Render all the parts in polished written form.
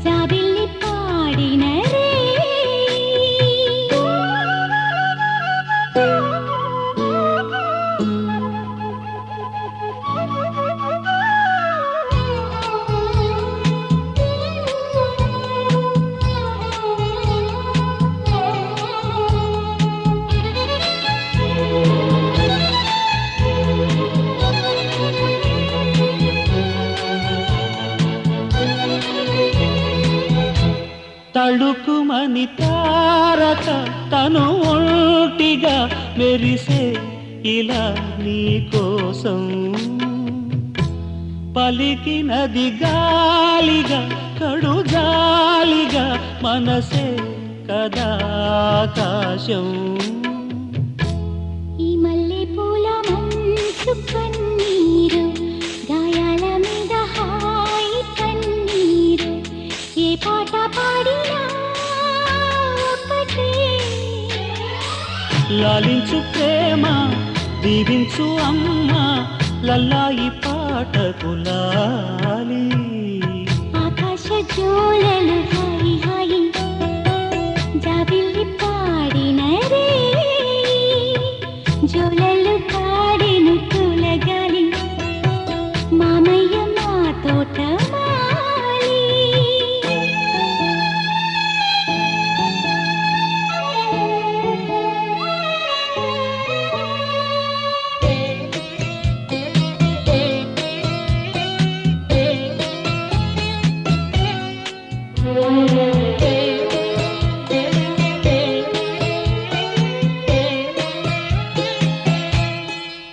జాబిల్లి పాడిన రే తళుకుమని తారక తను ఒంటిగా మెరిసే ఇలా నీ కోసం పలికినది గాలిగా కడుగాలిగా మనసే కదా ఆకాశం ఈ మల్లె పూల మంచు కన్నీరు గాయాల మీద హాయి కన్నీరు ఏ పాట పాడినా ఒకటే లాలించు ప్రేమ దీవించు అమ్మ లల్లాయి పాటకు లాలి ఆకాశ జోలలు హాయి హాయి జాబిల్లి పాడిన రే జోలలు పాడిన పూలగాలి మామయ్య మా తోట మాలి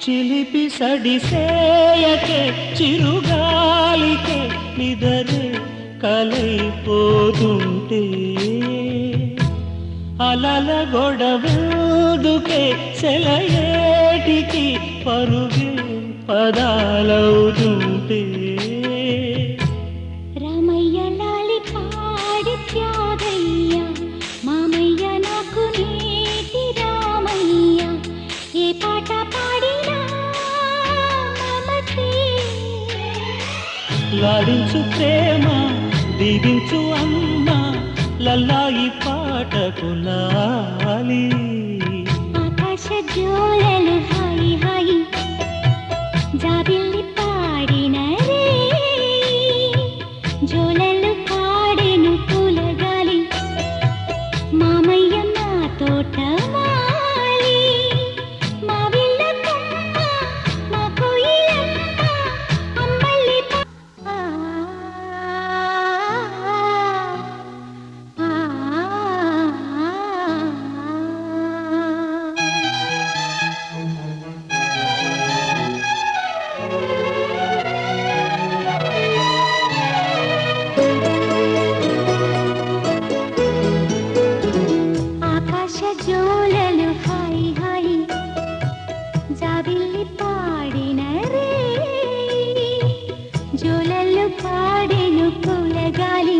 చిలిపి సడిసేయకే చిరుగాలికే నిదరే కలైపోతుంటే అలల గొడవదుకే సెలయేటికి పరుగే పదాలవుతుంటే రామయ్య లాలి పాడి త్యాగయ్య మామయ్య నాకు నీటి రామయ్య ఏ పాట పాడినా మమతే లాడించు ప్రేమ దీవించు అమ్మ లల్లాయి పాటకు లాలి ఆకాశ జోలలు హాయి హాయి జాబిల్లి పాడిన రే జోలలు పాడెను పూలగాలి మామయ్య నా తోట మాలి మా విల్ల కొమ్మ మా కోయిలమ్మ అమ్మల్లి ఆకాశ జోలలు హాయి హాయి జాబిల్లి పాడిన రే జోలలు పాడెను పూలగాలి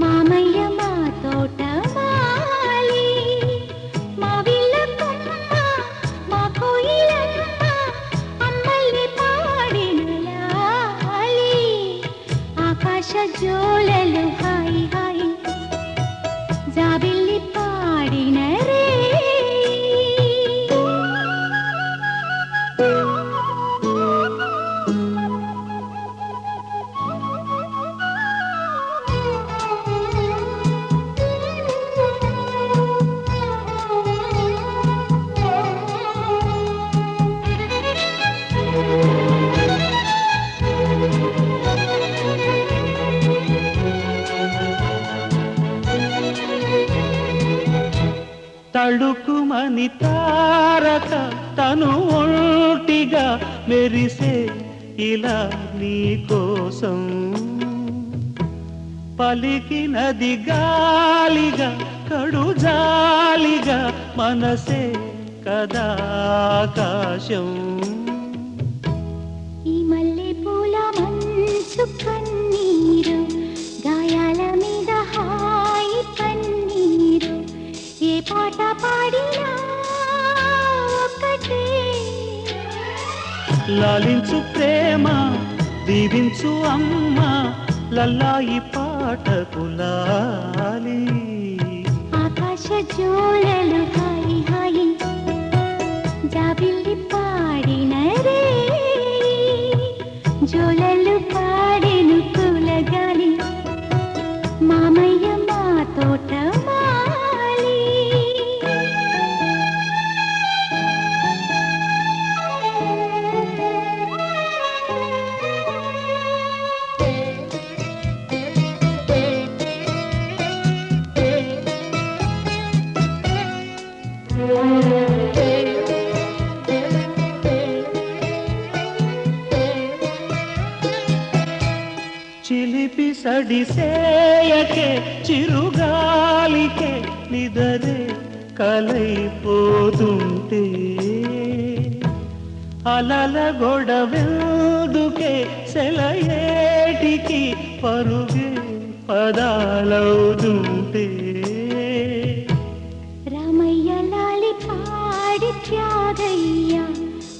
మామయ్య మా తోట మాలి మా విల్ల కొమ్మ మా కోయిలమ్మ అమ్మల్ని పాడెను లాలి ఆకాశ జోలలు హాయి హాయి జాబిల్లి పాడిన రే తళుకుమని తారక తను ఒంటిగా మెరిసే ఇలా నీ కోసం పలికినది గాలిగా కడుజాలిగా మనసే కదా ఆకాశం ఈ మల్లె పూల మంచు కన్నీరు గాయాల మీద హాయి కన్నీరు ఏ పాట పాడినా ఒకటే లాలించు ప్రేమ దీవించు అమ్మ లల్లాయి పా పాటకులాలి ఆకాశ జోలలు హాయి హాయి జాబిల్లి పాడిన రే జోలలు పాడెను పూలగాలి మామయ్య మా తోట మాలి చిలిపి సడిసేయకే చిరుగాలికే నిదరే కలైపోతుంటే అలల గొడవెందుకే సెలయేటికి పరుగే పదాలవుతుంటే రామయ్య లాలి పాడి త్యాగయ్య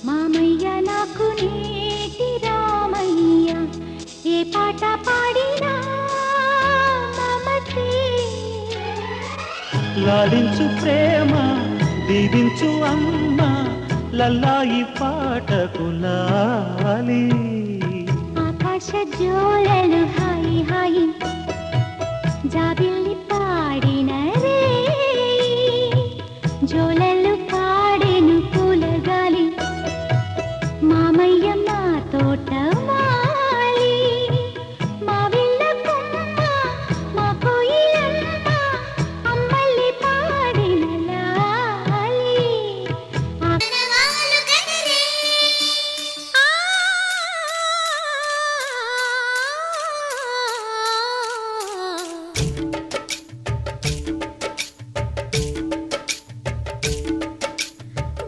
మామయ్య నాకు నేటి రామయ్య ఏ పాట పాడినా మమతే లాడించు ప్రేమ దీవించు అమ్మ లల్లాయి పాటకులాలి ఆకాశ జోలలు హాయి హాయి జాబిల్లి పాడిన రే జోలలు పాడెను పూలగాలి మామయ్య మా తోట మాలి మా విల్ల కొమ్మ మా కోయిలమ్మ అమ్మల్లి పాడిన లాలి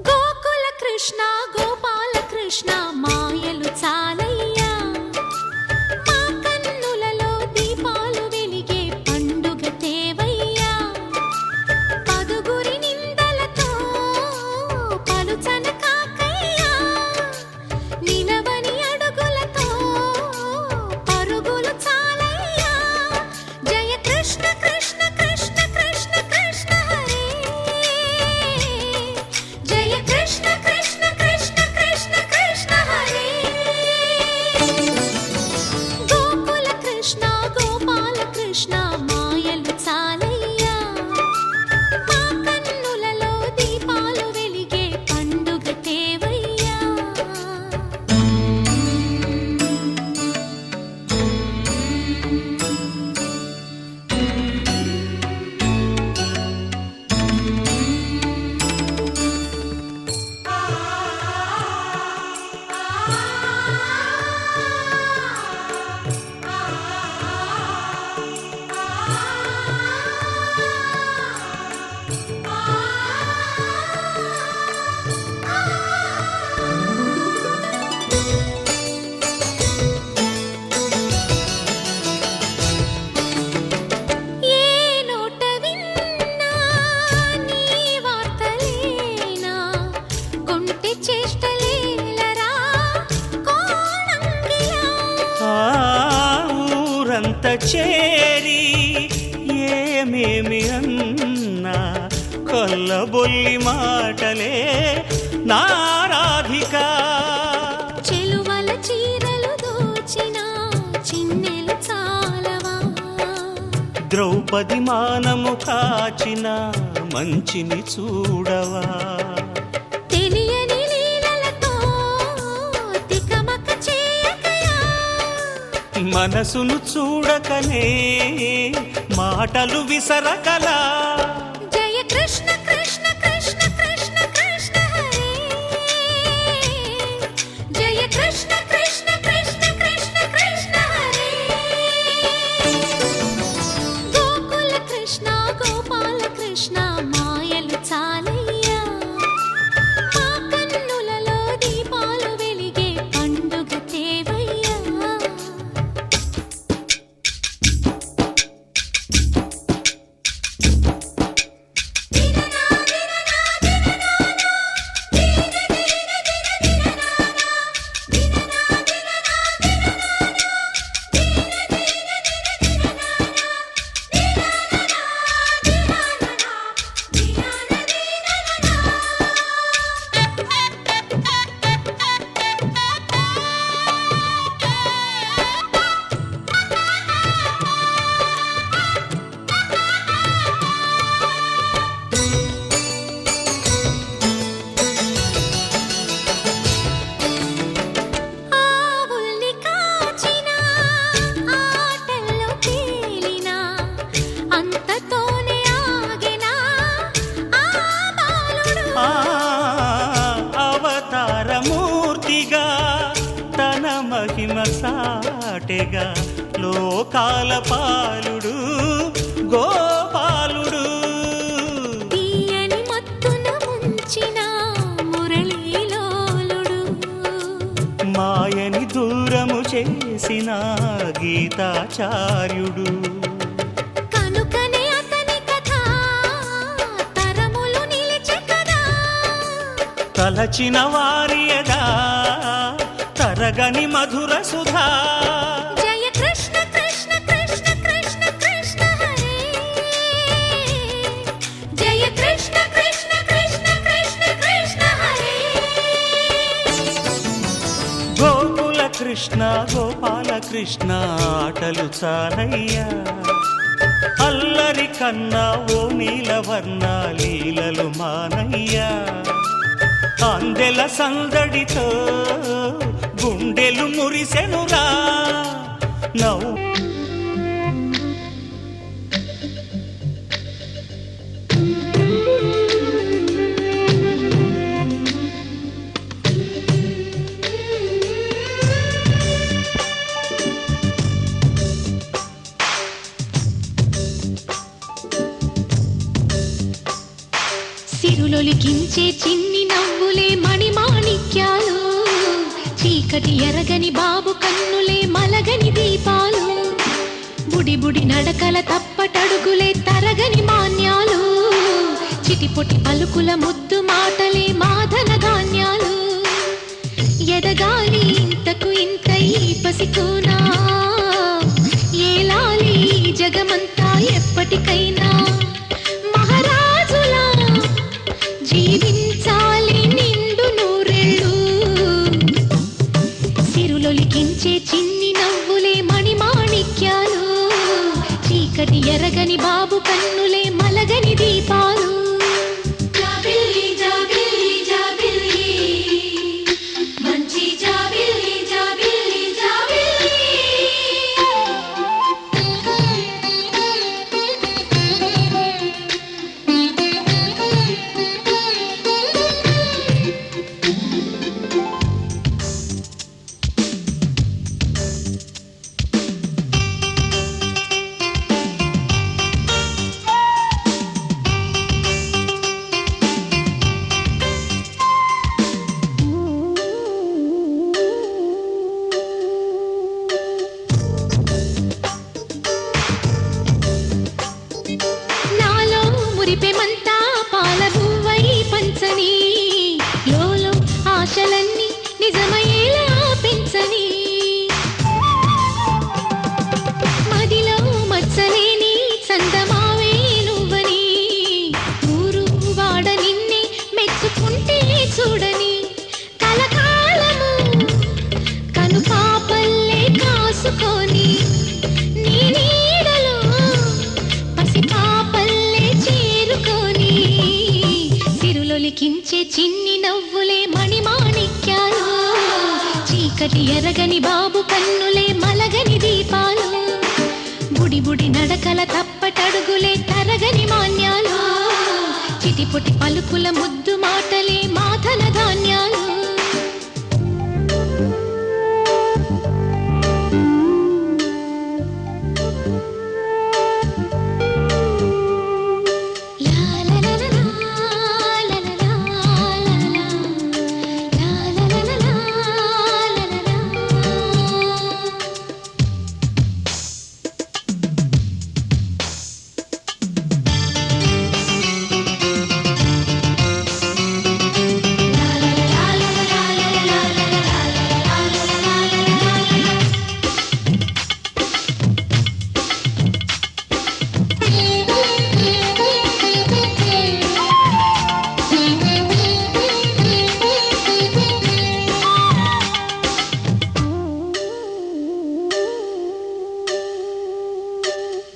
గోకుల కృష్ణ గోపాల కృష్ణ మాయలు చాలయ్యా మా కన్నులలో దీపాలు వెలిగే పండుగ తేవయ్యా పదుగురి నిందలతో పలుచన కాకయ్యా నిలవని అడుగులతో పరుగులు చాలయ్యా జయ కృష్ణ కృష్ణ కృష్ణ కృష్ణ కృష్ణ హరే జయ కృష్ణ కృష్ణ కృష్ణ కృష్ణ కృష్ణ హరే గోకుల కృష్ణ గోపాల కృష్ణ మాయలు చాలయ్యా మా కన్నులలో దీపాలు వెలిగే పండుగ తేవయ్యా ఏ నోట విన్నా నీ వార్తలేనా కొంటె చేష్టలేలరా కోణంగిలా ఆ ఊరంత చేరి ఏమేమి అన్నా కొల్లబొల్లి మాటలే నారాధిక చెలువల చీరలు దోచిన చిన్నెలు చాలవా ద్రౌపది మానము కాచిన మంచిని చూడవా తెలియని లీలలతో తికమక చేయకయా మనసును చూడకనే మాటలు విసరకలా జయ కృష్ణ కృష్ణ కృష్ణ కృష్ణ కృష్ణ హరే జయ కృష్ణ కృష్ణ కృష్ణ కృష్ణ కృష్ణ హరే గోకుల కృష్ణ గోపాల కృష్ణ మాయలు చాలయ్యా మా కన్నులలో దీపాలు వెలిగే పండుగ తేవయ్యా అతడేగా లోకాల పాలుడు గోపాలుడు. తీయని మత్తున ముంచిన మురళీలోలుడు, మాయని దూరము చేసిన గీతాచార్యుడు. కనుకనే అతని కథ తరములు నిలిచె కదా. తలచిన వారియదా తరగని మధుర సుధా. జయ కృష్ణ కృష్ణ కృష్ణ కృష్ణ కృష్ణ హరే, జయ కృష్ణ కృష్ణ కృష్ణ కృష్ణ కృష్ణ హరే. గోకుల కృష్ణ గోపాల కృష్ణ ఆటలు చాలయ్యా. అల్లరి కన్నా ఓ నీలవర్ణ లీలలు మానయ్యా. అందెల సందడితో గుండెలు మురిసెనురా నవ్వు. సిరులొలికించే చిన్ని నవ్వులే మణిమాణిక్యాలు, చీకటి ఎరగని బాబు కన్నులే మలగని దీపాలు, బుడి బుడి నడకల తప్పటడుగులే తరగని మాన్యాలు, చిటిపొటి పలుకుల ముద్దు మాటలే మాధన ధాన్యాలు. ఎదగాలి ఇంతకు ఇంత ఈ పసికోనా, ఏలాలి జగమంతా ఎప్పటికైనా. మహారాజులా జీవించాలి నిండు నూరెళ్ళు, సిరులొలికించే చిన్ని నవ్వులే మణిమాణిక్యాలు, చీకటి ఎరగని బాబు కన్నులే మలగని దీపాలు. జాబిల్లి జాబిల్లి జాబిల్లి మంచి జాబిల్లి జాబిల్లి జాబిల్లి. నాలో మురిపెమంతా పాల బువ్వై పంచని, లోలో ఆశలన్నీ నిజమయ్యేలా పెంచని, మదిలో మచ్చలేని చందమావే నువ్వని, ఊరు వాడ నిన్నే మెచ్చుకుంటే చూడని, కలకాలము కను పాపల్లే కాసుకొని, నీ నీడలో పసిపాపల్లే చేరుకొని, సిరులొలికించే చిన్ని నవ్వులే మణిమాణిక్యాలు, చీకటి ఎరగని బాబు కన్నులే మలగని దీపాలు, బుడి బుడి నడకల తప్పటడుగులే తరగని మాన్యాలు, చిటిపొటి పలుకుల ముద్దు మాటలే మాధన ధాన్యాలు.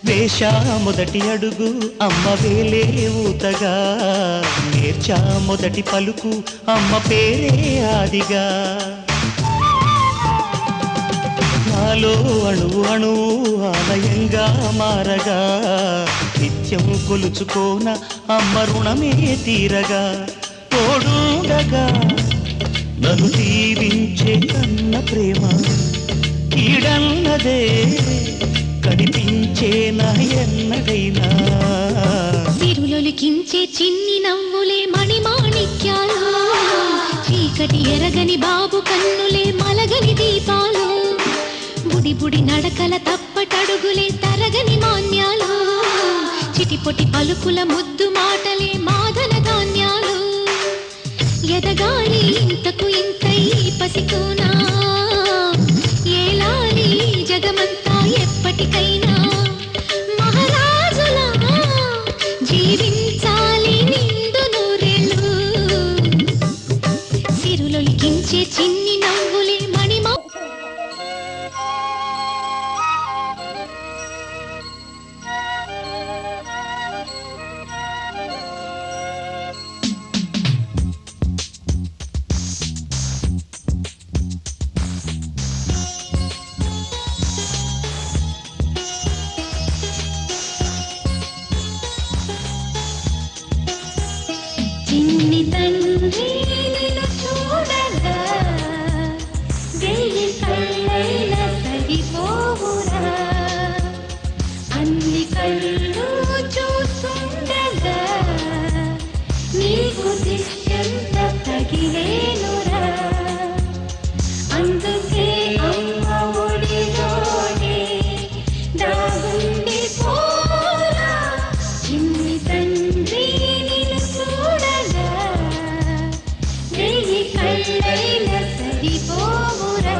వేశా మొదటి అడుగు అమ్మ వేలే ఊతగా, నేర్చా మొదటి పలుకు అమ్మ పేరే ఆదిగా, నాలో అణువు అణువు ఆలయంగా మారగా, నిత్యం కొలుచుకోన అమ్మ రుణమే తీరగా, తోడుండగా నన్ను దీవించే కన్న ప్రేమ కీడన్నదే కనిపించేనా ఎన్నడైనా సిరులొలికించే చిన్ని నవ్వులే మణిమాణిక్యాలు చీకటి ఎరగని బాబు కన్నులే మలగని దీపాలు బుడి బుడి నడకల తప్పటడుగులే తరగని మాన్యాలు చిటిపొటి పలుకుల ముద్దు మాటలే మాదన ధాన్యాలు ఎదగాలి ఇంతకు ఇంతై పసికోనా ఏలాలి జగమంతా ఎప్పటికైనా మహారాజులా జీవించాలి నిండు నూరేళ్ళు సిరులొలికించే చిన్ని నవ్వులే మణిమా చిన్ని తండ్రి నిన్ను చూడగా వెయ్యి కళ్ళైన సరిపోవురా అన్ని కళ్ళు చూస్తుండగా నీకు దిష్టంత తగిలేనురా అందుకే అమ్మ ఒడిలోనే దాగుండి పోరా చిన్ని తండ్రి నిన్ను చూడగా వెయ్యి కళ్ళైన సరిపోవురా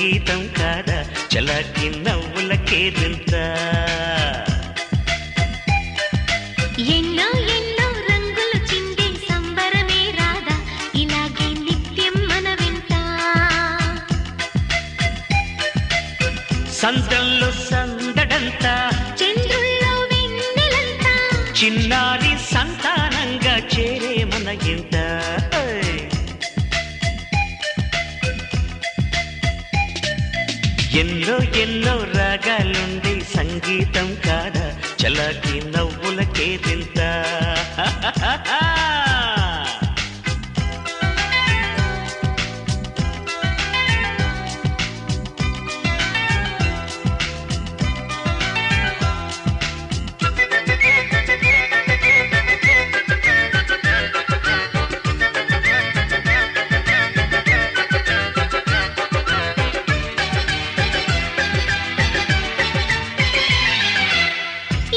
సంగీతం కాదా చలాకి నవ్వుల కేరింత ఎన్నో ఎన్నో రంగులు చిందే సంబరమే రాదా ఇలాగే నిత్యం మన వెంట సంతంలో సందడంతా చంద్రుల్లో వెన్నెలంతా చిన్నారి సంతానంగా చేరే మన ఇంట ఎన్నో ఎన్నో రాగాలుండే సంగీతం కాదా చలాకి నవ్వుల కేరింత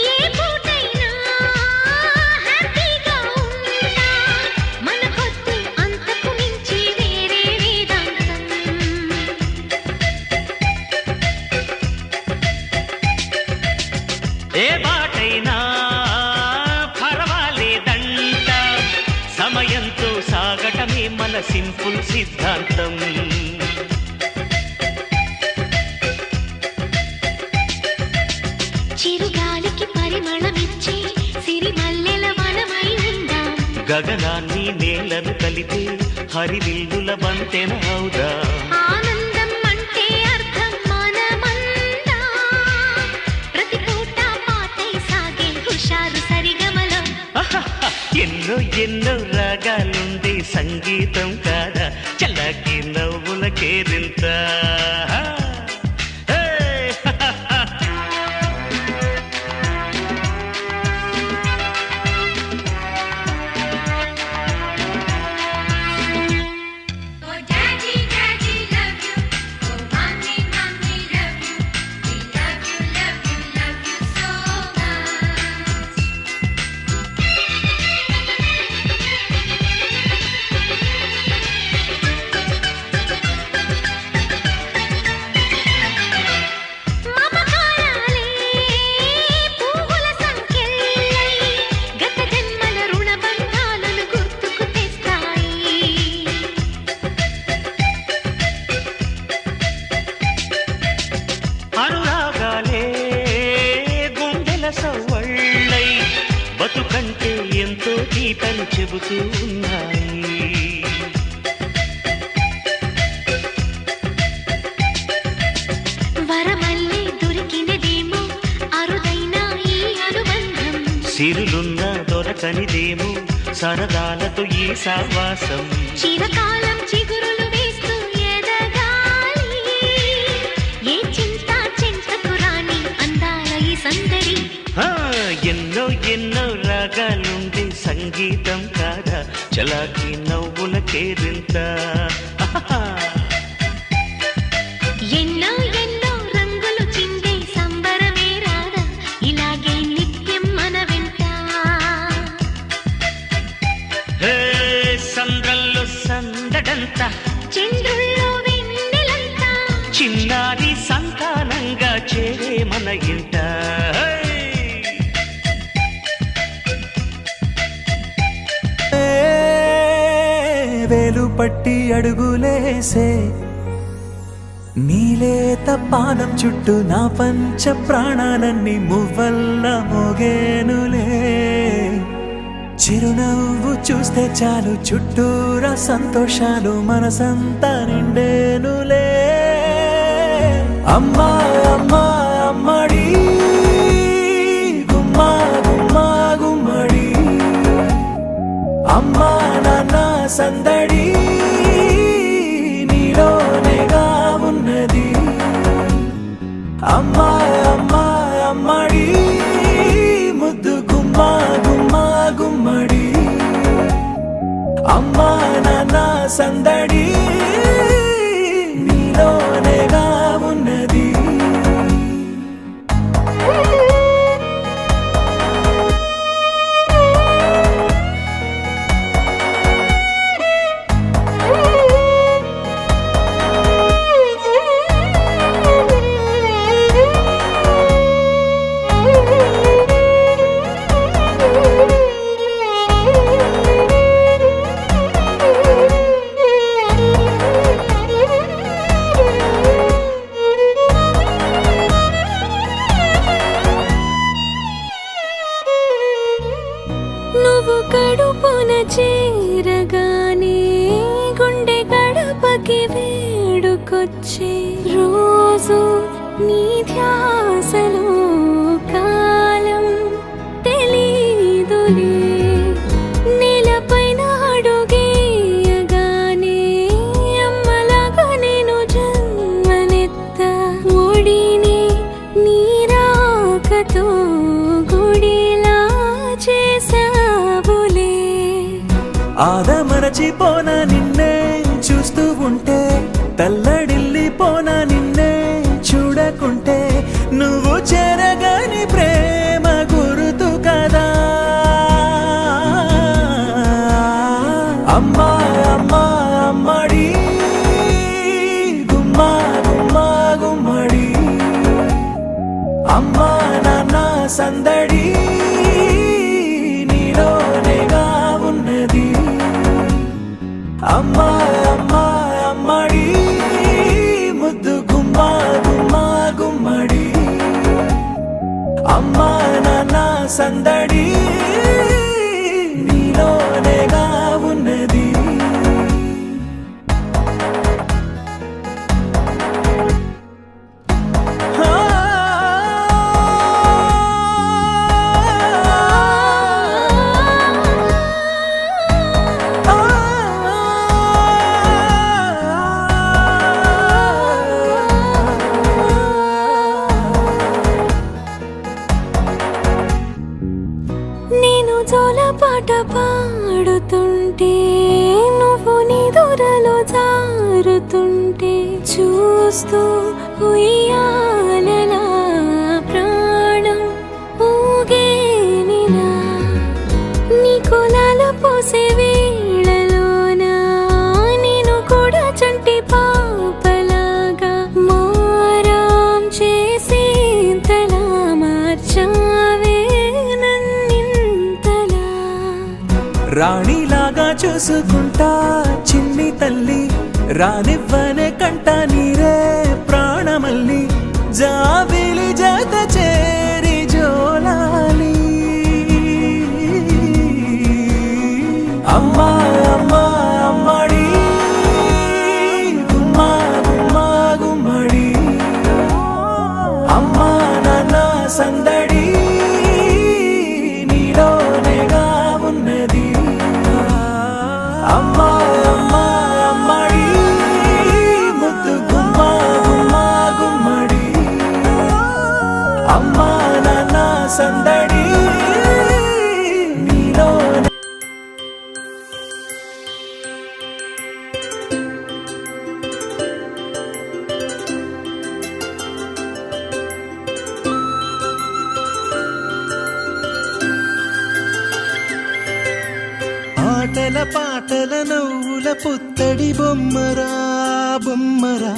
ఏ పూటైనా హ్యాపీగా ఉంటా మనకొద్దు అంతకు మించి వేరే వేదాంతం ఏ బాటైనా పర్వాలేదంట సమయంతో సాగటమే మన సింపుల్ సిద్ధాంతం చిరుగాలికి పరిమళమిచ్చే సిరిమల్లెల వనమై ఉందాం గగనాన్ని నేలను కలిపే హరివిల్లుల బంతెన అవుదా ఆనందం అంటే అర్థం మనమందా ప్రతి పూట పాటై సాగే హుషారు సరిగమలో ఎన్నో ఎన్నో రాగాలుండే సంగీతం కాదా చలాకి నవ్వుల Kerintha Oh daddy daddy love you oh mommy mommy love you we love you love you love you so much మమకారాలే పువ్వుల సంకెళ్ళై గత జన్మల రుణబంధాలను గుర్తుకు తెస్తాయి అనురాగాలే గుండెల సవ్వళ్ళై బతుకంటే ఎంతో తీపని చెబుతూ ఉన్నాయి వరమల్లే దొరికినదేమో అరుదైన ఈ అనుబంధం సిరులున్న దొరకనిదేమో సరదాలతో ఈ సావాసం చిరకాలం చిగురులు వేస్తూ ఎదగాలి ఏ చింత చింతకు రాని అందాల ఈ సందడి ఆ, ఎన్నో ఎన్నో రాగాలుండే సంగీతం కాదా చలాకి నవ్వుల కేరింత ఎన్నో ఎన్నో రంగులు చిందే సంబరమే రాదా ఇలాగే నిత్యం మన వెంట హే సంద్రంలో సందడంతా చంద్రుల్లో వెన్నెలంతా చిన్నారి సంతానంగా చేరే మన ఇంట వేలు పట్టి అడుగులేసే నీలేత పానం చుట్టూ నా పంచ ప్రాణాలన్నీ మువ్వల్ల మోగేనులే చిరునవ్వు చూస్తే చాలు చుట్టూరా సంతోషాలు మనసంతా నిండేనులే అమ్మా అమ్మా అమ్మడి గుమ్మా గుమ్మా గుమ్మడి అమ్మా నాన్న సందడి నీలోనేగా ఉన్నది అమ్మా అమ్మా అమ్మడి ముద్దు గుమ్మా గుమ్మా గుమ్మడి అమ్మా నాన్న సందడి నీలోనేగా ఉన్నది గుర్తుకొచ్చే రోజు నీ ధ్యాసలో కాలం తెలీదులే నేలపైన అడుగేయగానే అమ్మలాగా నేను జన్మనెత్త ఒడిని నీరాకతో గుడిలా చేసావులే ఆదమరచిపోనా నిన్నే చూస్తూ ఉంటే తల్లడిల్లిపోనా నిన్నే చూడకుంటే నువ్వు చెరగని ప్రేమ గుర్తు కదా అమ్మా అమ్మా అమ్మడి గుమ్మా గుమ్మా గుమ్మడి అమ్మా నాన్న సందడి నీలోనేగా ఉన్నది అమ్మా అమ్మా అమ్మడి ముద్దు గుమ్మా గుమ్మా గుమ్మడి అమ్మా నాన్న సందడి నీలోనేగా ఉన్నది నేను జోలపాట పాడుతుంటే నువ్వు నిదురలో జారుతుంటే చూస్తూ ఉయ్యాలలా ప్రాణం ఊగేనిలా నీ కులాల పోసే వేళలోన నేను కూడా చంటి పాపలాగా మారాం చేసేంతలా మార్చావే నన్నింతలా రాణిలాగా చూసుకుంటా చిన్ని తల్లి రానివ్వనే కంట నీరే ప్రాణమల్లి జాబిలి జత చేరి జోలాలి అమ్మా అమ్మా అమ్మడి గుమ్మా గుమ్మా గుమ్మడి అమ్మా నాన్న సందడి నీలోనేగా ఉన్నది అమ్మా అమ్మా అమ్మడి ముద్దు గుమ్మా గుమ్మా గుమ్మడి అమ్మా నాన్న సందడి నీలోనే ఆటల పాటల నవ్వుల పుత్తడి బొమ్మరా బొమ్మరా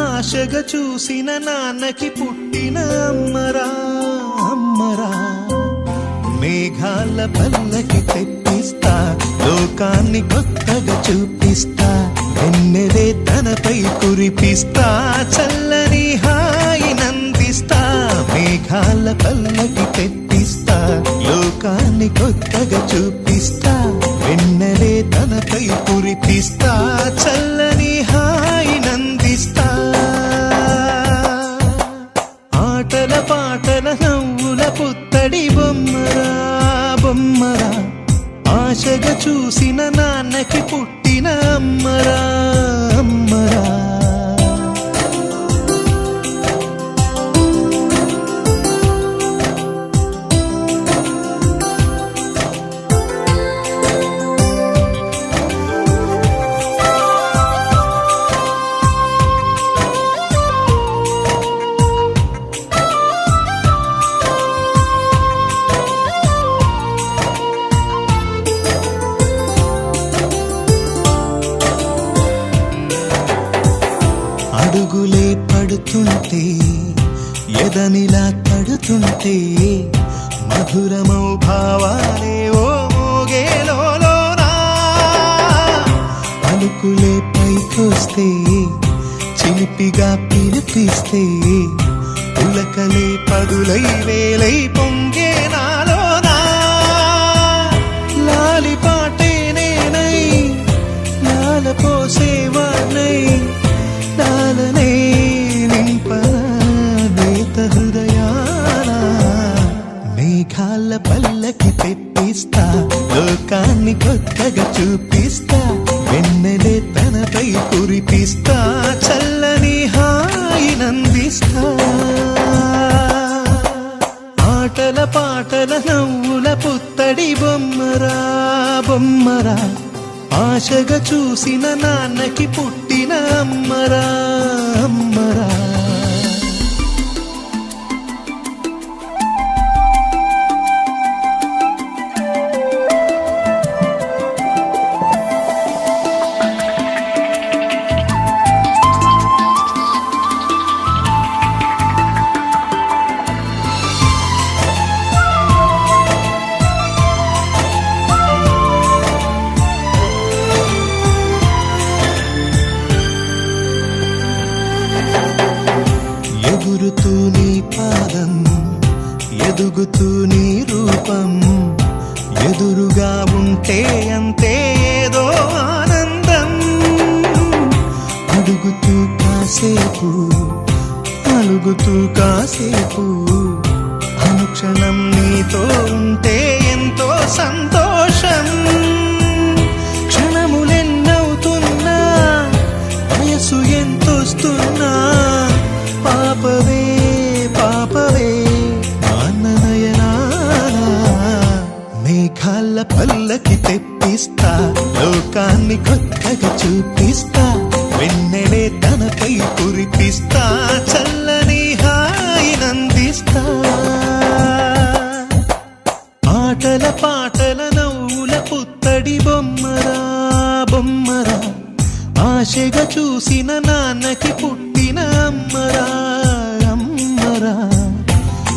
ఆశగా చూసిన నాన్నకి పుట్టిన అమ్మరా అమ్మరా మేఘాల పల్లకి తెప్పిస్తా లోకాన్ని కొత్తగా చూపిస్తా వెన్నెలే తనపై కురిపిస్తా చల్లని హాయి నందిస్తా మేఘాల పల్లకి తెప్పిస్తా లోకాన్ని కొత్తగా చూపిస్తా వెన్నెలే తనపై కురిపిస్తా చల్లని హాయి నందిస్తా ఆటల పాటల నవ్వుల పుత్తడి బొమ్మరా బొమ్మరా ఆశగా చూసిన నాన్నకి పుట్టిన అమ్మరా అమ్మరా అడుగులే పడుతుంటే ఎదనిలా తడుతుంటే మధురమౌ భావాలే ఓ మోగేలోనా పలుకులే పైకొస్తే చిలిపిగా పిలిపిస్తే పులకలే పదులై వేలై పొంగే నాలోనా లాలి పాటే నేనై లాల పోసేవాణ్ణై నా నవ్విస్తా ఆటల పాటల నవ్వుల పుత్తడి బొమ్మరా బొమ్మరా ఆశగా చూసిన నాన్నకి పుట్టిన అమ్మరా అమ్మరా ఎగురుతూ నీ పాదం ఎదుగుతూ నీ రూపం ఎదురుగా ఉంటే అంతే ఏదో ఆనందం అడుగుతూ కాసేపు అలుగుతూ కాసేపు అనుక్షణం నీతో ఉంటే ఎంతో సంతోషం క్షణములెన్నవుతున్నా వయసు ఎంతొస్తున్నా పాపవే పాపవే నాన్ననయనానా మేఘాల పల్లకి తెప్పిస్తా లోకాన్ని కొత్తగా చూపిస్తా వెన్నెలే తనపై కురిపిస్తా చల్లని హాయినందిస్తా ఆటల పాటల నవ్వుల పుత్తడి బొమ్మరా బొమ్మరా ఆశగా చూసిన నాన్నకి పుట్టిన అమ్మరా అమ్మరా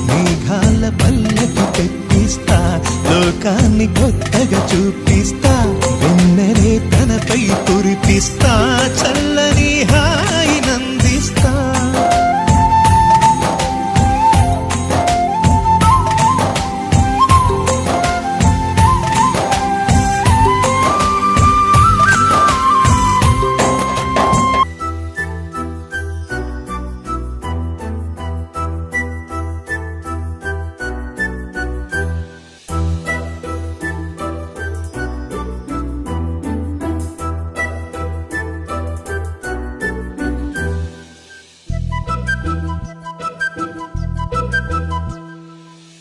మేఘాల పల్లకి తెప్పిస్తా లోకాన్ని కొత్తగా చూపిస్తా వెన్నెలే తనపై కురిపిస్తా చల్లని హాయినందిస్తా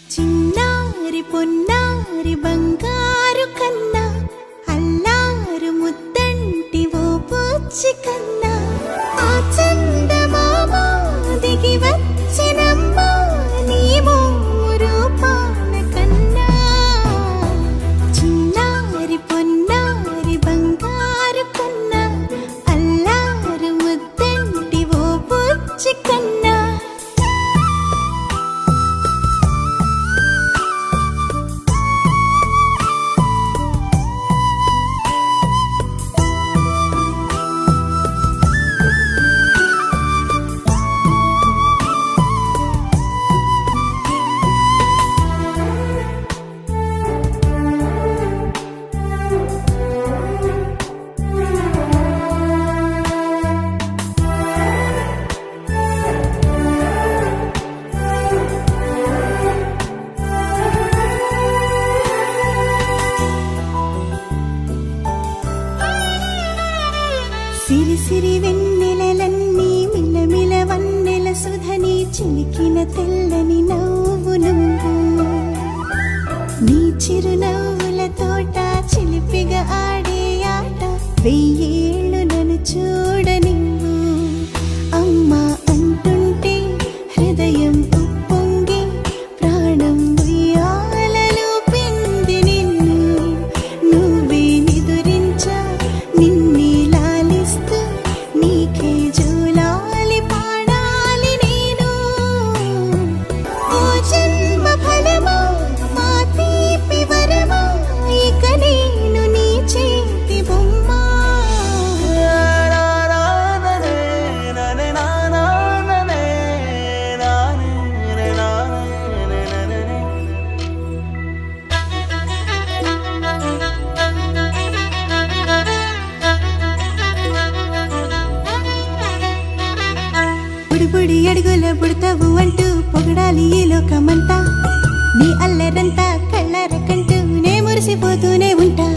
చిన్నారి పొన్నారి బంగారు కన్నా అల్లారు ముద్దంటి ఓ పూచి కన్నా ఆ చందమామ దిగి వచ్చినమ్మ నీ రూపాన కన్నా చిన్నారి పొన్నారి బంగారు కన్నా అల్లారు ముద్దంటి ఓ పూచి కన్నా సిరి సిరి వెన్నెలలన్నీ మిలమిల వన్నెల సుధని చిలికిన తెల్లని నవ్వు నువ్వు నీ చిరునవ్వుల తోట చిలిపిగా ఆడే ఆట వెయ్యేళ్ళు నన్ను చూడ నువ్వు అమ్మా అంటుంటే హృదయం ఉప్పొంగి ప్రాణం ఉయ్యాలలో పిండి నిన్ను నువ్వే నిదురించా నిన్నే లాలిస్తూ నీకే జూలాలి పాడాలి నేను ఓ జన్మ ఫలమా మా తీపి వరమా ఇక నేను నీ చేతి బొమ్మ బుడి అడుగుల బుడతావు అంటూ పొగడాలి ఈ లోకమంతా నీ అల్లరంతా కళ్ళరకంటూ నే మురిసిపోతూనే ఉంటా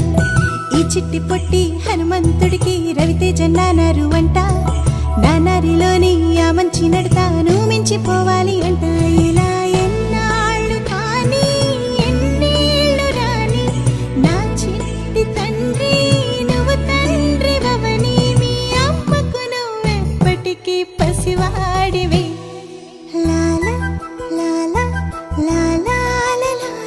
ఈ చిట్టి పొట్టి హనుమంతుడికి రవితేజ నానారు అంట నానారిలోని ఆ మంచి నడతాను మర్చిపోవాలి అంట ఇలా ఎన్నాళ్ళు కానీ ఎన్నేళ్ళు రాని నా చిట్టి తండ్రి నువ్వు తండ్రి భవని మీ అమ్మకు నువ్వెప్పటికీ పసివాడివి లాలా లాలా లాలా లాలా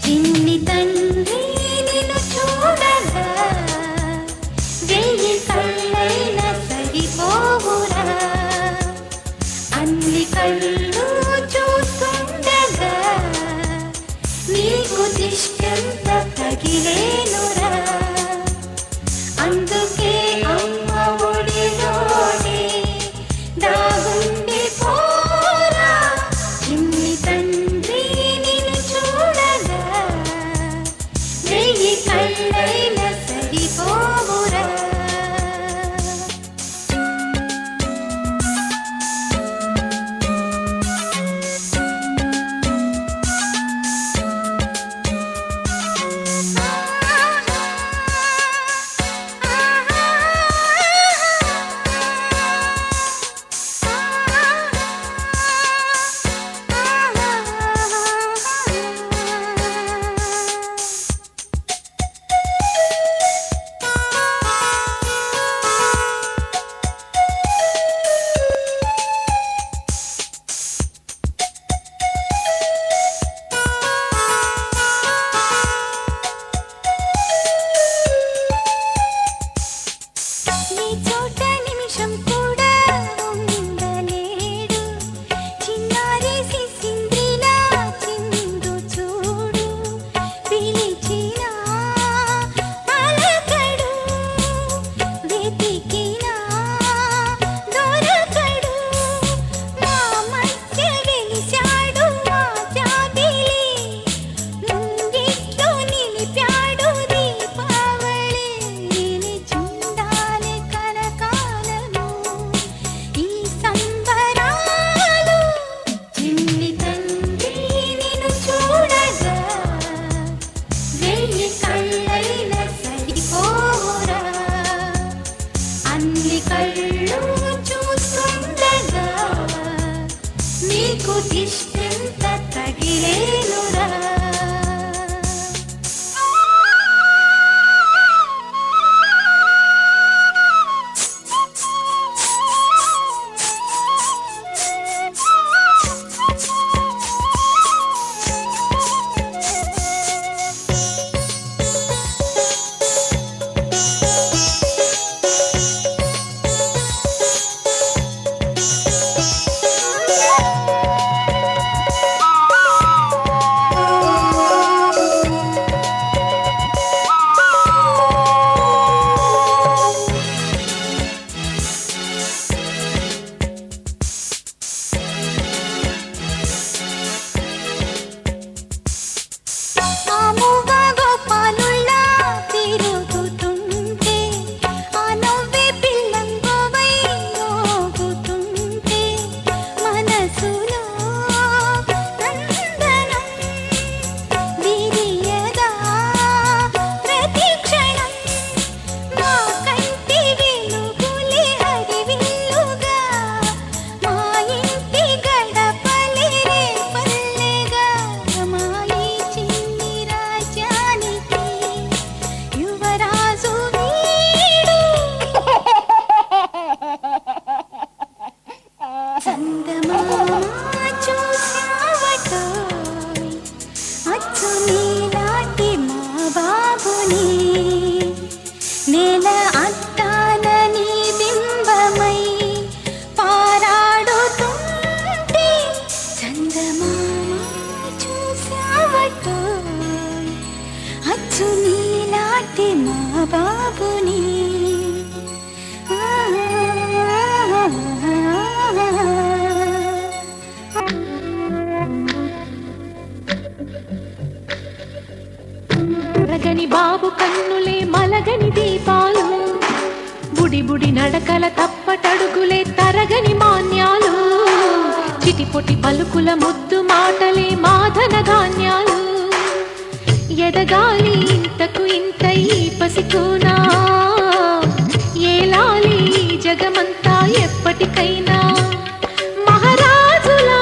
చిన్ని తండ్రి నిన్ను చూడగా వెయ్యి కళ్ళైనా సరిపోవురా అన్ని కళ్ళు చూస్తుండగా నీకు దిష్టంత తగిలేనురా అందుకే అమ్మ ఒడిలోనే దాగుండి పోరా చిన్ని తండ్రి నిన్ను చూడగా వెయ్యి కళ్ళైనా సరిపోవురా నీ చోట నిమిషం కూడా ఉండలేడు చిన్నారి సిసింద్రిలా చిందు చూడు పిలిచినా పలకడు వెతికినా దొరకడు మా మధ్య వెలిశాడు మా జాబిలి ముంగిట్లో నిలిపాడు దీపావళి నిలిచుండాలి కలకాలము ఈ సంబరాలు చిన్ని తండ్రి నిన్ను చూడగా వెయ్యి కళ్ళైనా సరిపోరా అన్ని కళ్ళు చూస్తుండగా నీకు దిష్టంత తగిలేనురా పెంచు నీలాంటి మా బాబుని రగని బాబు కన్నులే మలగని దీపాలు బుడి బుడి నడకల తప్పటడుగులే తరగని మాన్యాలు చిటిపొటి పలుకుల ముద్దు మాటలే మాధన ధాన్యాలు ఎదగాలి ఇంతకు ఇంత ఈ పసికోనా ఏలాలి ఈ జగమంతా ఎప్పటికైనా మహారాజులా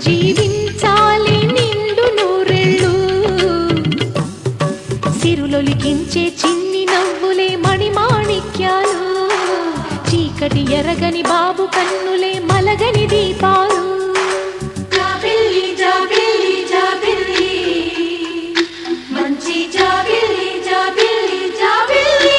జీవించాలి నిండు నూరెళ్ళు సిరులొలికించే చిన్ని నవ్వులే మణిమాణిక్యాలు చీకటి ఎరగని బాబు కన్నులే మలగని దీపాలు జాబిల్లి జాబిల్లి జాబిల్లి మంచి జాబిల్లి జాబిల్లి జాబిల్లి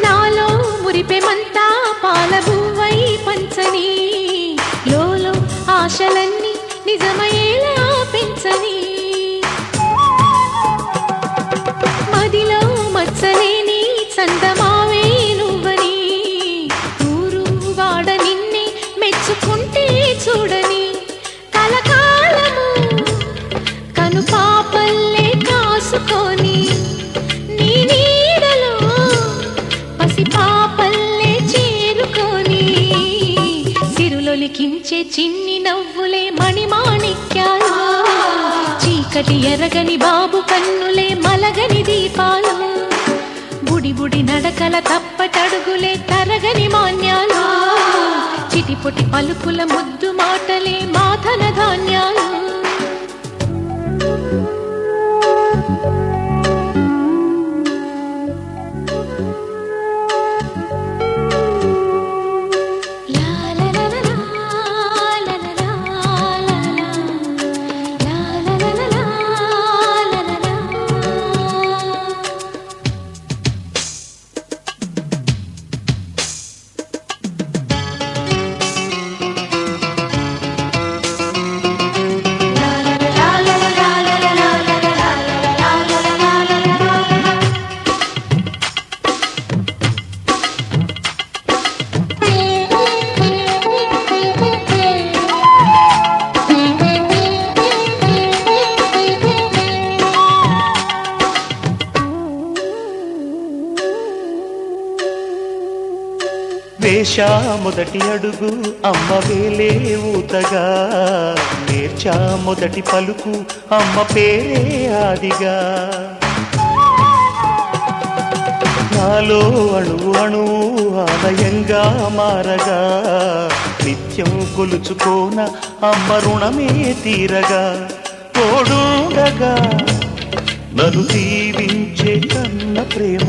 నాలో మురిపెమంతా పాలబువ్వై పంచని లోలో ఆశలన్నీ నిజమయ్యేలా పెంచని మదిలో మచ్చలేని చందమావే నువ్వని ఊరు వాడ నిన్నే మెచ్చుకుంటే చూడని కలకాలము కను పాపల్లే కాసుకొని నీ నీడలో పసి పాపల్లే చేరుకొని సిరులొలికించే చిన్ని నవ్వులే మణిమాణిక్యాలు చీకటి ఎరగని బాబు కన్నులే మలగని దీపాలు బుడి బుడి నడకల తప్పటడుగులే తరగని మాన్యాలు చిటిపొటి పలుకుల ముద్దు మాటలే మాధన ధాన్యాలు వేషా మొదటి అడుగు అమ్మ వేలే ఊతగా నేర్చా మొదటి పలుకు అమ్మ పేరే ఆదిగా నాలో అణువు అణువు ఆలయంగా మారగా నిత్యం కొలుచుకోన అమ్మ రుణమే తీరగా తోడుండగా నన్ను దీవించే కన్న ప్రేమ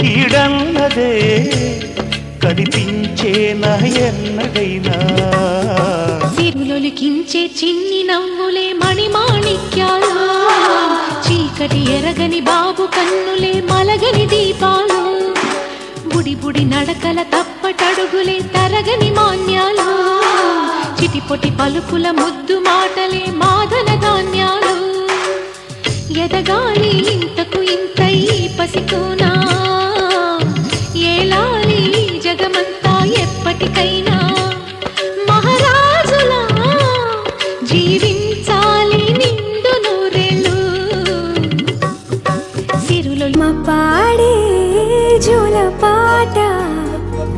కీడన్నదే కనిపించే నా ఎన్నడైనా సిరులొలికించే చిన్ని నవ్వులే మణిమాణిక్యాలు చీకటి ఎరగని బాబు కన్నులే మలగని దీపాలు బుడి బుడి నడకల తప్పటడుగులే తరగని మాన్యాలు చిటిపొటి పలుకుల ముద్దు మాటలే మాధన ధాన్యాలు ఎదగాలి ఇంతకు ఇంత ఈ పసికోనా ఏలాలి జగమంతా ఎప్పటికైనా మహారాజులా జీవించాలి నిండు నూరేళ్ళు సిరులు మా పాడే జోల పాట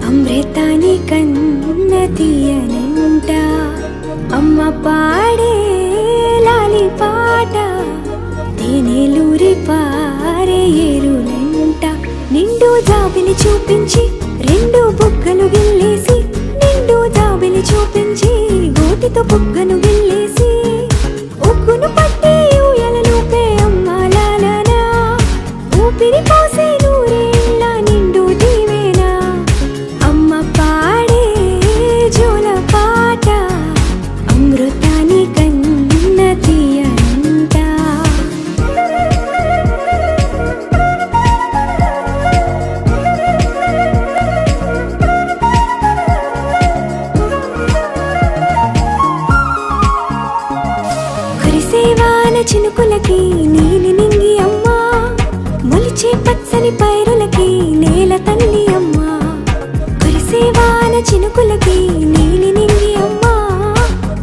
అమృతాని కన్న తీయనంట అమ్మ పాడే లాలి పాట తేనెలూరి పారే ఏరులంట నిండు జాబిలి చూపించి రెండు బుగ్గలు గిల్లేసి నిండు జాబిలి చూపించి నోటితో బుగ్గను గిల్లేసి ఉగ్గును పట్టి ఊయలలోపే అమ్మాలాలనా ఊపిరి పోసే నూరేళ్ళ నిండు దీవేనా అమ్మ పాడే జోల పాట అమృతాని కన్న తీయంట కురిసేవాన చినుకులకి నీలి నింగి అమ్మా మొలిచే పచ్చని పైరులకి నేల తల్లి అమ్మా కురిసేవాన చినుకులకి నీలి నింగి అమ్మా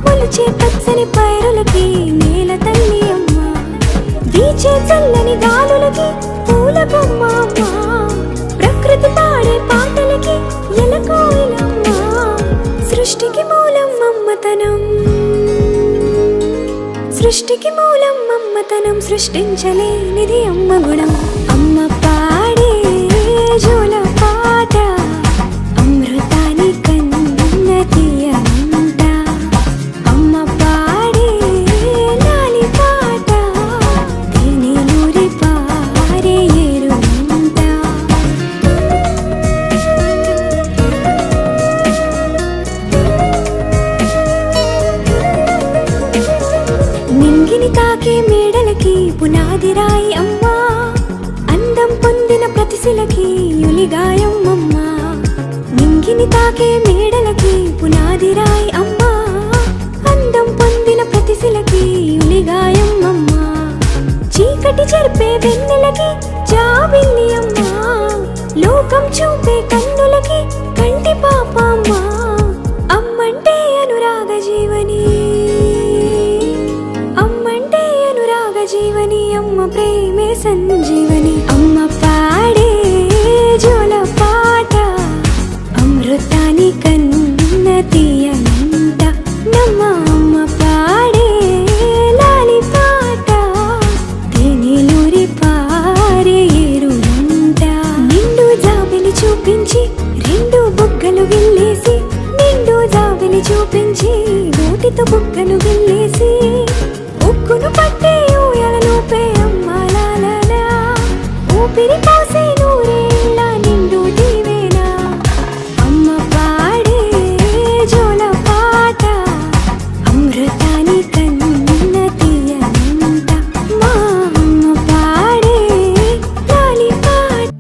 మొలిచే పచ్చని పైరులకి నేల తల్లి అమ్మా వీచే చల్లని గాలులకి పూల బొమ్మ అమ్మా ప్రకృతి పాడే పాటలకి ఎలకోయిలమ్మా సృష్టికి మూలం మమ్మతనం సృష్టికి మూలం మమ్మతనం సృష్టించలేనిది అమ్మ గుణం అమ్మ పాడే జోల పాట అమృతాని కన్న తీయంట అమ్మ పాడే లాలి పాట తేనెలూరి పారే ఏరుంట నింగిని తాకే మేడలకి పునాది రాయి అమ్మా అందం పొందిన ప్రతిశిలకి యులిగాయం అమ్మా నింగిని తాకే మేడలకి పునాది రాయి అమ్మా అందం పొందిన ప్రతిశిలకి యులిగాయం అమ్మా చీకటి చెరిపే వెన్నెలకి జాబిల్లి అమ్మా లోకం చూపే కన్నులకి కంటి పాప అమ్మా అమ్మంటే అనురాగ జీవని అమ్మంటే అనురాగ జీవని అమ్మ ప్రేమే సంజీవని అమ్మ పాడే జోల పాట అమృతాని కన్న తీయంట నమ్మ అమ్మ పాడే లాలి పాట తేనెలూరి పారే ఏరుంట నిండు జాబిలి చూపించి రెండు బుగ్గలు గిల్లేసి నిండు జాబిలి చూపించి నోటితో బుగ్గను గిల్లేసి ఉక్కును పట్టి ఊయలలోపే అమ్మాలాలనా ఊపిరి పోసే నూరేళ్ళ నిండు దీవేనా అమ్మ పాడే జోల పాట అమృతాని కన్న తీయంట మా అమ్మ పాడే లాలి పాట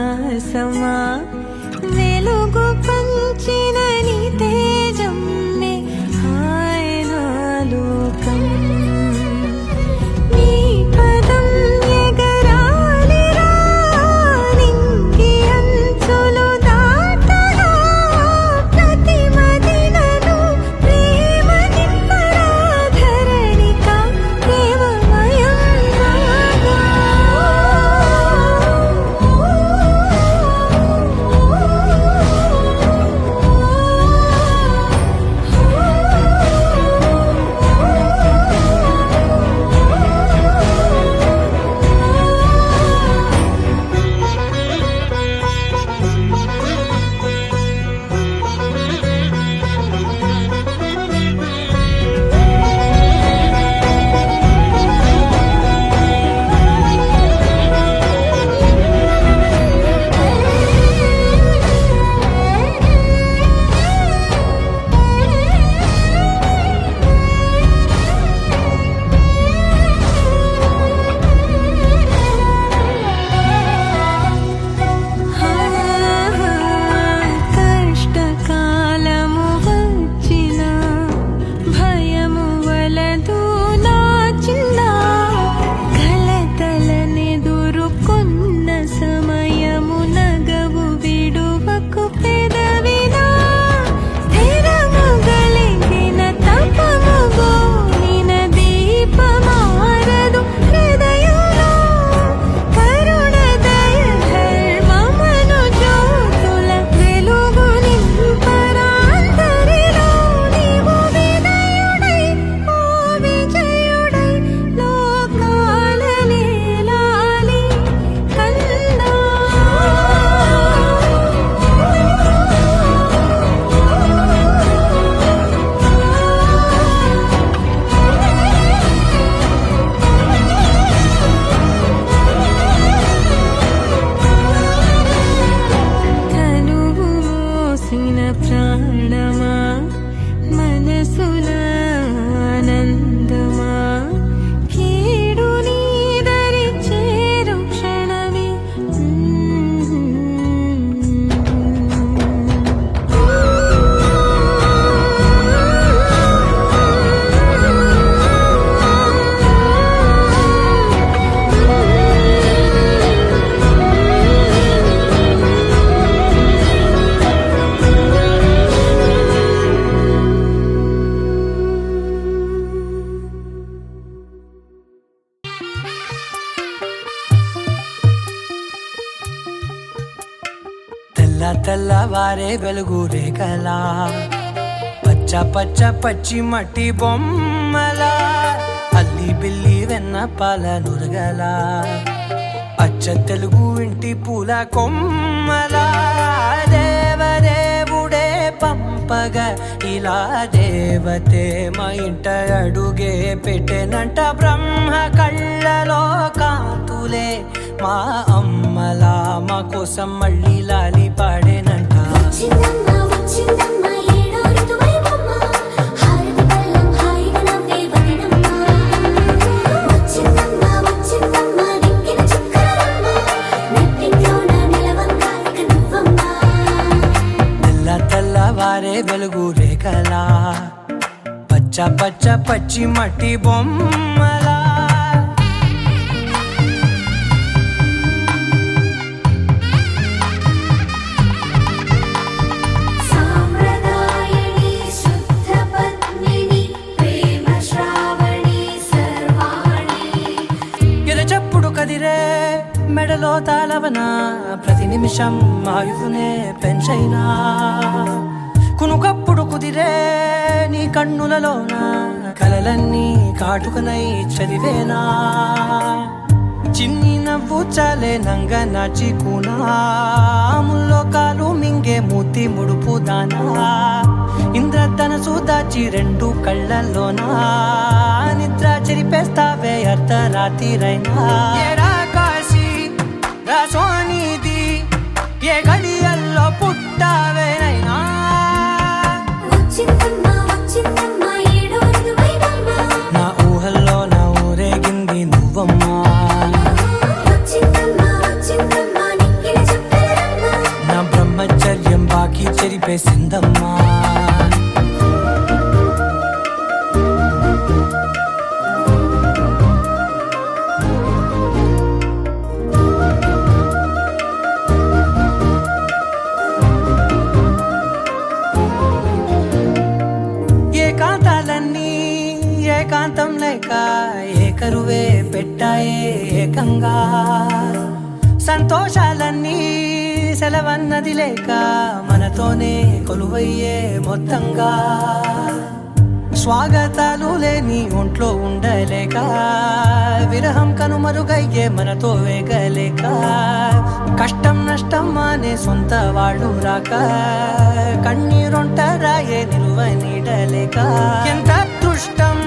ఉల్లాసమా వెలుగు పంచిన నీ తేజంనే ఆయన లోకం నీ పదం ఎగరాలిరా నింగి అంచులు దాటగా ప్రతి మదినను ప్రేమ నింపరా ధరణిక ప్రేమమయం కష్టకాలము వచ్చిన భయము వలదు నా చిన్న కలతలనెదురుకొన్న సమయము నగవు విడువకు పెదవినా స్థిరము గలిగిన తపముగో నిన దీపమారదు హృదయంలో కరుణ దయ ధర్మమను జ్యోతుల వెలుగు నింపరాంతరిలో నీవు వినయుడై ఓ విజయుడై లోకాల నేలాలి కన్నా తనువు మోసిన ప్రాణమా మనసుల ఆనందమా కీడు నీదరి చేరు క్షణమే తెల్లవారే వెలుగు రేఖలా పచ్చ పచ్చ పచ్చి మట్టి బొమ్మలా అల్లి బిల్లి వెన్న పాల నురగలా అచ్చ తెలుగు ఇంటి పూల కొమ్మలా దేవదేవుడే పంపగా ఇలా దేవతే మా ఇంట అడుగే పెట్టెనంట బ్రహ్మ కళ్ళలో కాంతులే మా అమ్మలా మా కోసం మళ్ళీ లాలి పాడేనంట వచ్చిందమ్మ వచ్చిందమ్మ ఏడో ఋతువైవమ్మ హారతి పళ్ళం హాయిగా నవ్వే వదినమ్మ వచ్చిందమ్మ వచ్చిందమ్మ నెక్కిన చుక్కలమ్మ నెట్టింట్లోన నిలవంగా ఇక నువ్వమ్మ తెల్లవారే వెలుగు రేఖలా పచ్చ పచ్చ పచ్చి మట్టి బొమ్మలా సాంప్రదాయని శుద్ధ పద్మిని ప్రేమ శ్రావణి సర్వాణి ఎరచప్పుడు కదిరే మెడలో తాళవన ప్రతి నిమిషం ఆయువునే పెంచైనా కునుకప్పుడు కుదిరే నీ కన్నులలోన కలలన్నీ కాటుకనై చదివేనా చిన్ని నవ్వు చాలే నంగ నాచి ముల్లోకాలు మింగే మూతి ముడుపు దానా ఇంద్రధనసు దాచి రెండు కళ్ళల్లోనా నిద్ర చెరిపేస్తావే అర్ధరాత్రిరైనా ఏడా కాశీ రాసోనిది ఏ గడియల్లో పుట్టావేనైనా వచ్చిందమ్మ వచ్చిందమ్మ ఏడో ఋతువైవమ్మ నా ఊహల్లో నా ఊరేగింది నువ్వమ్మా వచ్చిందమ్మ వచ్చిందమ్మ నెక్కిన చుక్కలమ్మ కలిశాయే ఏకంగా సంతోషాలన్నీ సెలవన్నది లేక మనతోనే కొలువయ్యే మొత్తంగా స్వాగతాలు లేని ఒంట్లో ఉండలేక విరహం కనుమరుగయ్యే మనతో వేగలేక కష్టం నష్టం అనే సొంత వాళ్ళు రాక కన్నీరొంటరాయే నిలువ నీడలేక ఎంత అదృష్టం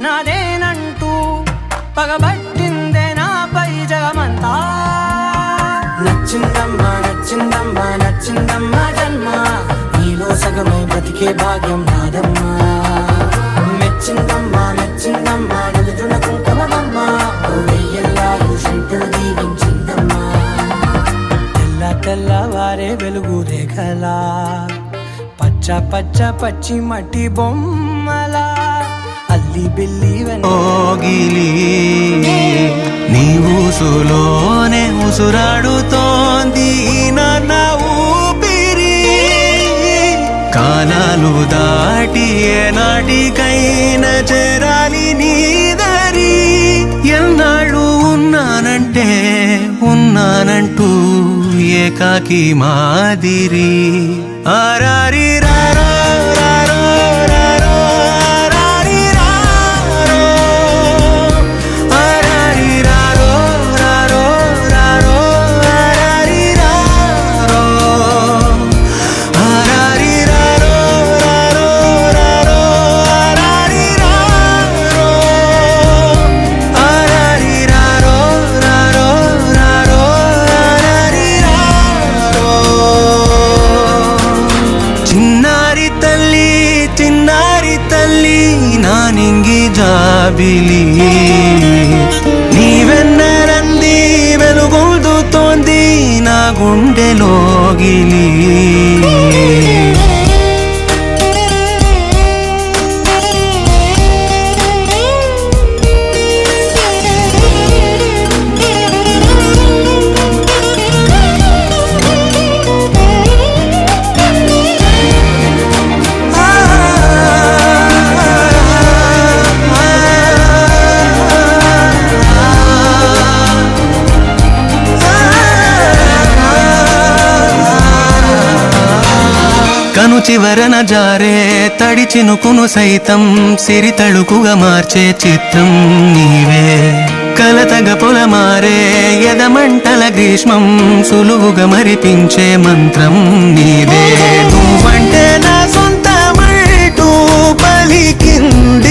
నాదేనంటూ పగబట్టిందే నాపై జగమంతా నచ్చిందమ్మా నచ్చిందమ్మా నచ్చిందమ్మా జన్మ నీలో సగమై బ్రతికే భాగ్యం నాదమ్మా మెచ్చిందమ్మా మెచ్చిందమ్మా నలుదున కుంకుమమ్మా వెయ్యల్లాలు శంకరు దీవించిందమ్మా తెల్ల తెల్లవారే వెలుగు రేఖలా పచ్చ పచ్చ పచ్చి మట్టి బొమ్మలా అల్లి బిల్లి ఓగిలి నీ ఊసులోనే ఉసురాడుతోంది నాన్న ఊపిరి కాలాలు దాటి ఏనాటికైనా చేరాలి నీ దరి ఎన్నాళ్ళు ఉన్నానంటే ఉన్నానంటూ ఏకాకి మాదిరి ఆరారి రారో రారో రారో ఆరారి రారో ఆరారి రారో రారో రారో ఆరారి రారో ఆరారి రారో రారో రారో ఆరారి రారో ఆరారి రారో రారో రారో ఆరారి రారో చిన్నారి తల్లి నా నింగి జాబిలి నీవెన్నరంది వెలుగొందుతోంది నా గుండెలోగిలి కను చివరన జారే తడి చినుకును సైతం సిరి తళుకుగా మార్చే చిత్రం నీవే కలతగ పొలమారే ఎదమంటల గ్రీష్మం సులువుగా మరిపించే మంత్రం నీదే నువ్వంటే నా సొంతమంటూ పలికింది